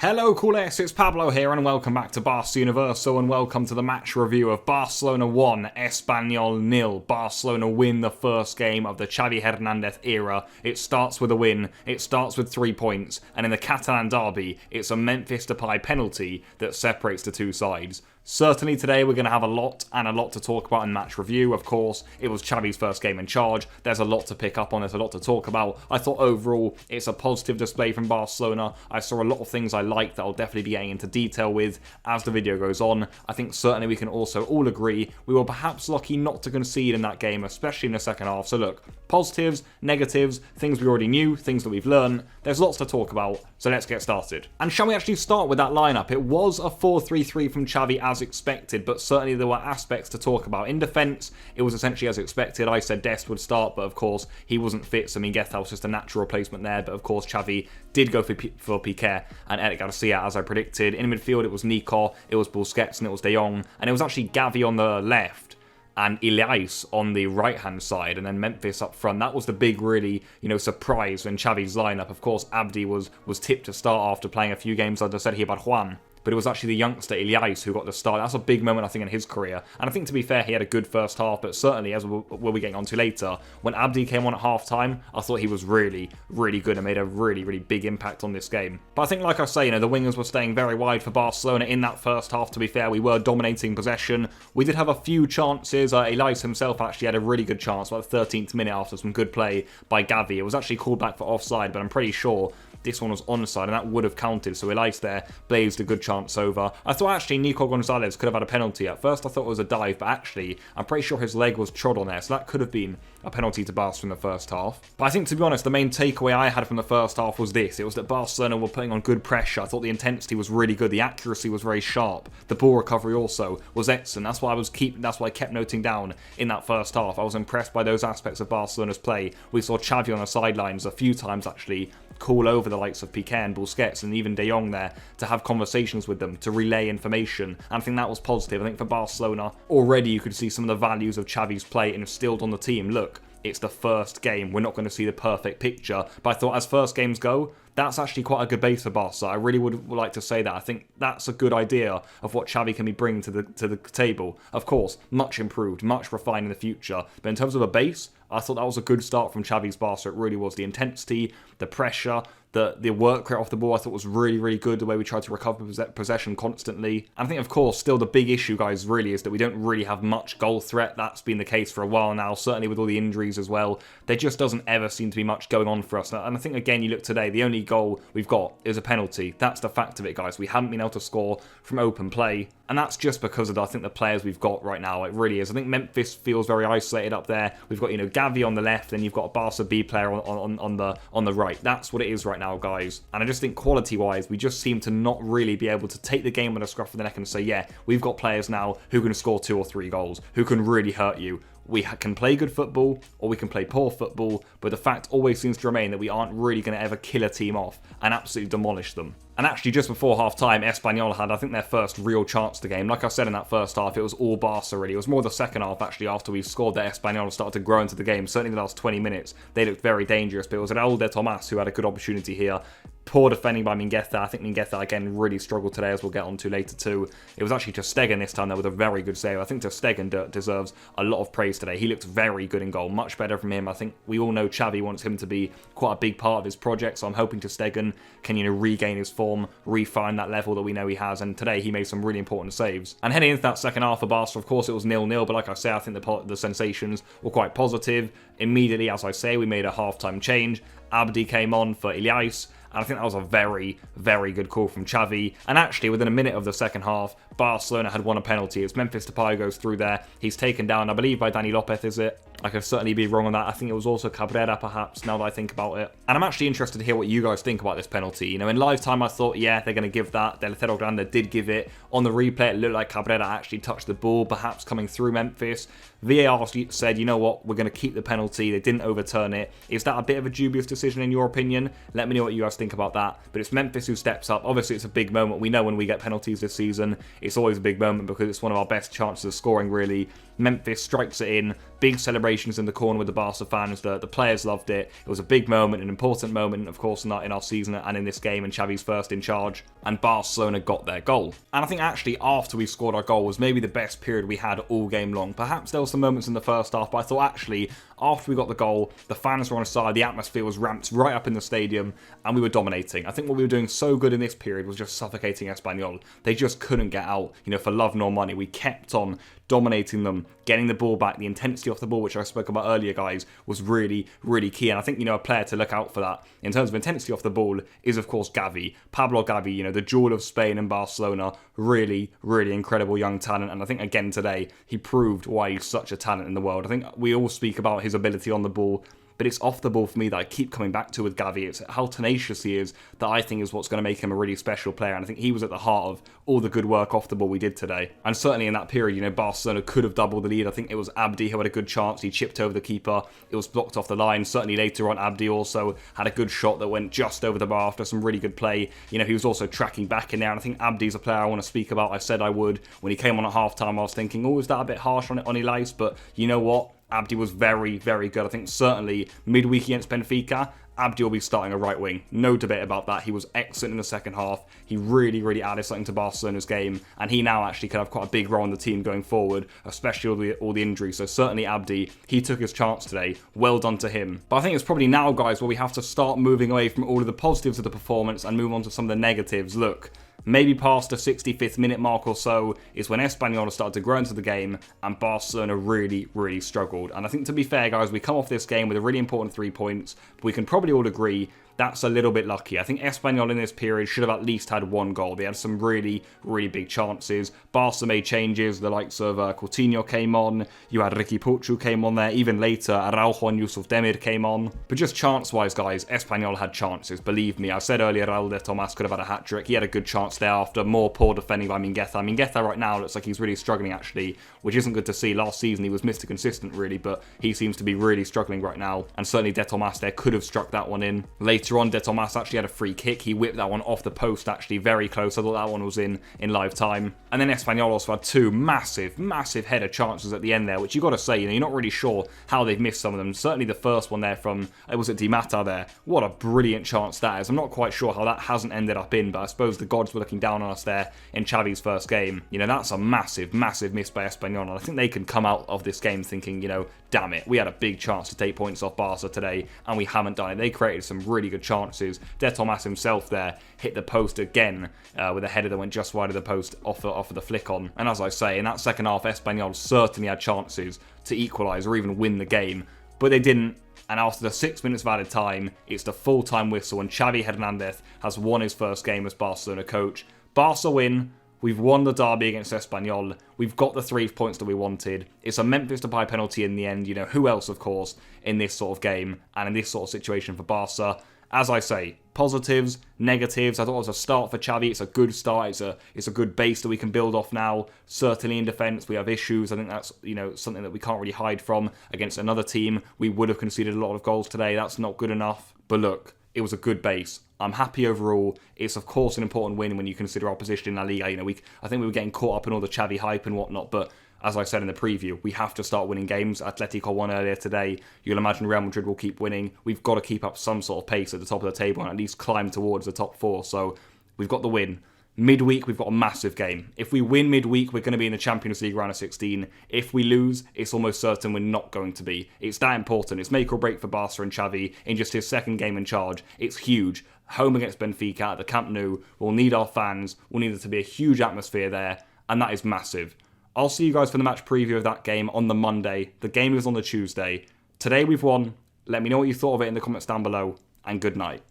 Hello Culers, it's Pablo here and welcome back to Barca Universal and welcome to the match review of Barcelona 1, Espanyol 0. Barcelona win the first game of the Xavi Hernández era. It starts with a win, it starts with 3 points, and in the Catalan derby, it's a Memphis Depay penalty that separates the two sides. Certainly today we're going to have a lot to talk about in match review. Of course, it was Xavi's first game in charge. There's a lot to pick up on, there's a lot to talk about. I thought overall it's a positive display from Barcelona. I saw a lot of things I liked that I'll definitely be getting into detail with as the video goes on. I think certainly we can also all agree we were perhaps lucky not to concede in that game, especially in the second half. So look, positives, negatives, things we already knew, things that we've learned. There's lots to talk about, so let's get started. And shall we actually start with that lineup? It was a 4-3-3 from Xavi as expected, but certainly there were aspects to talk about. In defence, it was essentially as expected. I said Dest would start, but of course he wasn't fit, so Mingueza was just a natural replacement there. But of course Xavi did go for Piqué and Eric Garcia as I predicted. In midfield it was Nico, it was Busquets and it was De Jong, and it was actually Gavi on the left and Elias on the right-hand side, and then Memphis up front. That was the big, really, surprise in Xavi's lineup. Of course, Abdi was tipped to start after playing a few games under Sergio Barjuan, but it was actually the youngster Elias who got the start. That's a big moment, I think, in his career. And I think, to be fair, he had a good first half, but certainly, as we'll be getting onto later, when Abdi came on at half-time, I thought he was really, really good and made a really, really big impact on this game. But I think, like I say, the wingers were staying very wide for Barcelona in that first half, to be fair. We were dominating possession. We did have a few chances. Elias himself actually had a really good chance, about the 13th minute after some good play by Gavi. It was actually called back for offside, but I'm pretty sure this one was onside, and that would have counted. So Elias there blazed a good chance over. I thought actually Nico Gonzalez could have had a penalty. At first I thought it was a dive, but actually I'm pretty sure his leg was trod on there, so that could have been a penalty to Barca in the first half. But I think, to be honest, the main takeaway I had from the first half was this. It was that Barcelona were putting on good pressure. I thought the intensity was really good. The accuracy was very sharp. The ball recovery also was excellent. That's why I kept noting down in that first half. I was impressed by those aspects of Barcelona's play. We saw Xavi on the sidelines a few times actually call over the likes of Piqué and Busquets and even De Jong there to have conversations with them, to relay information, and I think that was positive. I think for Barcelona, already you could see some of the values of Xavi's play instilled on the team. Look, it's the first game, we're not going to see the perfect picture, but I thought as first games go, that's actually quite a good base for Barca. I really would like to say that. I think that's a good idea of what Xavi can be bringing to the table. Of course, much improved, much refined in the future, but in terms of a base, I thought that was a good start from Xavi's Barca. It really was. The intensity, the pressure, the work rate off the ball I thought was really, really good, the way we tried to recover possession constantly. And I think, of course, still the big issue, guys, really is that we don't really have much goal threat. That's been the case for a while now, certainly with all the injuries as well. There just doesn't ever seem to be much going on for us. And I think, again, you look today, the only goal we've got is a penalty. That's the fact of it, guys. We haven't been able to score from open play. And that's just because of, I think, the players we've got right now. It really is. I think Memphis feels very isolated up there. We've got, Gavi on the left, and you've got a Barca B player on the right. That's what it is right now, guys. And I just think quality-wise, we just seem to not really be able to take the game on the scruff of the neck and say, yeah, we've got players now who can score 2 or 3 goals, who can really hurt you. We can play good football, or we can play poor football, but the fact always seems to remain that we aren't really going to ever kill a team off and absolutely demolish them. And actually, just before half-time, Espanyol had, I think, their first real chance to game. Like I said in that first half, it was all Barca, really. It was more the second half, actually, after we scored that Espanyol started to grow into the game. Certainly the last 20 minutes, they looked very dangerous, but it was Raúl de Tomás who had a good opportunity here. Poor defending by Mingueza. I think Mingueza, again, really struggled today, as we'll get onto later too. It was actually ter Stegen this time, though, with a very good save. I think ter Stegen deserves a lot of praise today. He looked very good in goal, much better from him. I think we all know Xavi wants him to be quite a big part of his project, so I'm hoping ter Stegen can, regain his form, refine that level that we know he has, and today he made some really important saves. And heading into that second half for Barca, of course, it was 0-0, but like I say, I think the sensations were quite positive. Immediately, as I say, we made a half-time change. Abdi came on for Elias, and I think that was a very, very good call from Xavi. And actually, within a minute of the second half, Barcelona had won a penalty. It's Memphis Depay goes through there. He's taken down, I believe, by Dani Lopez, is it? I could certainly be wrong on that. I think it was also Cabrera, perhaps, now that I think about it. And I'm actually interested to hear what you guys think about this penalty. In live time, I thought, yeah, they're going to give that. Delantero Grande did give it. On the replay, it looked like Cabrera actually touched the ball, perhaps coming through Memphis. VAR said, you know what, we're going to keep the penalty. They didn't overturn it. Is that a bit of a dubious decision in your opinion? Let me know what you guys think about that. But it's Memphis who steps up. Obviously, it's a big moment. We know when we get penalties this season, it's always a big moment because it's one of our best chances of scoring, really. Memphis strikes it in, big celebrations in the corner with the Barca fans, the players loved it. It was a big moment, an important moment, of course, in our season and in this game, and Xavi's first in charge, and Barcelona got their goal. And I think actually after we scored our goal was maybe the best period we had all game long. Perhaps there were some moments in the first half, but I thought actually after we got the goal, the fans were on our side, the atmosphere was ramped right up in the stadium, and we were dominating. I think what we were doing so good in this period was just suffocating Espanyol. They just couldn't get out, for love nor money. We kept on dominating them, getting the ball back. The intensity off the ball, which I spoke about earlier, guys, was really, really key. And I think, a player to look out for that in terms of intensity off the ball is, of course, Xavi. Pablo Xavi, the jewel of Spain and Barcelona. Really, really incredible young talent. And I think, again, today, he proved why he's such a talent in the world. I think we all speak about his ability on the ball, but it's off the ball for me that I keep coming back to with Xavi. It's how tenacious he is that I think is what's going to make him a really special player. And I think he was at the heart of all the good work off the ball we did today. And certainly in that period, Barcelona could have doubled the lead. I think it was Abdi who had a good chance. He chipped over the keeper. It was blocked off the line. Certainly later on, Abdi also had a good shot that went just over the bar after some really good play. He was also tracking back in there. And I think Abdi's a player I want to speak about. I said I would. When he came on at half-time, I was thinking, is that a bit harsh on Elias? But you know what? Abdi was very, very good. I think certainly midweek against Benfica, Abdi will be starting a right wing. No debate about that. He was excellent in the second half. He really, really added something to Barcelona's game. And he now actually can have quite a big role in the team going forward, especially all the injuries. So certainly Abdi, he took his chance today. Well done to him. But I think it's probably now, guys, where we have to start moving away from all of the positives of the performance and move on to some of the negatives. Look, maybe past the 65th minute mark or so is when Espanyol started to grow into the game and Barcelona really, really struggled. And I think, to be fair, guys, we come off this game with a really important 3 points, but we can probably all agree that's a little bit lucky. I think Espanyol in this period should have at least had one goal. They had some really, really big chances. Barca made changes. The likes of Coutinho came on. You had Ricky Puig came on there. Even later, Araujo and Yusuf Demir came on. But just chance-wise, guys, Espanyol had chances. Believe me. I said earlier Raul de Tomas could have had a hat-trick. He had a good chance there after more poor defending by Mingueza. Mingueza right now looks like he's really struggling, actually, which isn't good to see. Last season, he was Mr. Consistent, really, but he seems to be really struggling right now. And certainly de Tomas there could have struck that one in. Later on, de Tomas actually had a free kick. He whipped that one off the post, actually, very close. I thought that one was in live time. And then Espanyol also had two massive, massive header chances at the end there, which you got to say, you're not really sure how they've missed some of them. Certainly the first one there from, was it Di Matta there? What a brilliant chance that is. I'm not quite sure how that hasn't ended up in, but I suppose the gods were looking down on us there in Xavi's first game. That's a massive, massive miss by Espanyol. And I think they can come out of this game thinking, damn it, we had a big chance to take points off Barca today, and we haven't done it. They created some really good chances. De Tomas himself there hit the post again with a header that went just wide of the post off of the flick on. And as I say, in that second half, Espanyol certainly had chances to equalise or even win the game, but they didn't. And after the 6 minutes of added time, it's the full-time whistle, and Xavi Hernández has won his first game as Barcelona coach. Barca win. We've won the derby against Espanyol. We've got the 3 points that we wanted. It's a Memphis Depay penalty in the end. Who else, of course, in this sort of game and in this sort of situation for Barca? As I say, positives, negatives. I thought it was a start for Xavi. It's a good start. It's a good base that we can build off now. Certainly in defence, we have issues. I think that's something that we can't really hide from. Against another team, we would have conceded a lot of goals today. That's not good enough. But look, it was a good base. I'm happy overall. It's, of course, an important win when you consider our position in La Liga. I think we were getting caught up in all the Xavi hype and whatnot, but as I said in the preview, we have to start winning games. Atletico won earlier today. You'll imagine Real Madrid will keep winning. We've got to keep up some sort of pace at the top of the table and at least climb towards the top 4. So we've got the win. Midweek, we've got a massive game. If we win midweek, we're going to be in the Champions League round of 16. If we lose, it's almost certain we're not going to be. It's that important. It's make or break for Barca and Xavi in just his second game in charge. It's huge. Home against Benfica at the Camp Nou. We'll need our fans. We'll need there to be a huge atmosphere there. And that is massive. I'll see you guys for the match preview of that game on the Monday. The game is on the Tuesday. Today we've won. Let me know what you thought of it in the comments down below. And good night.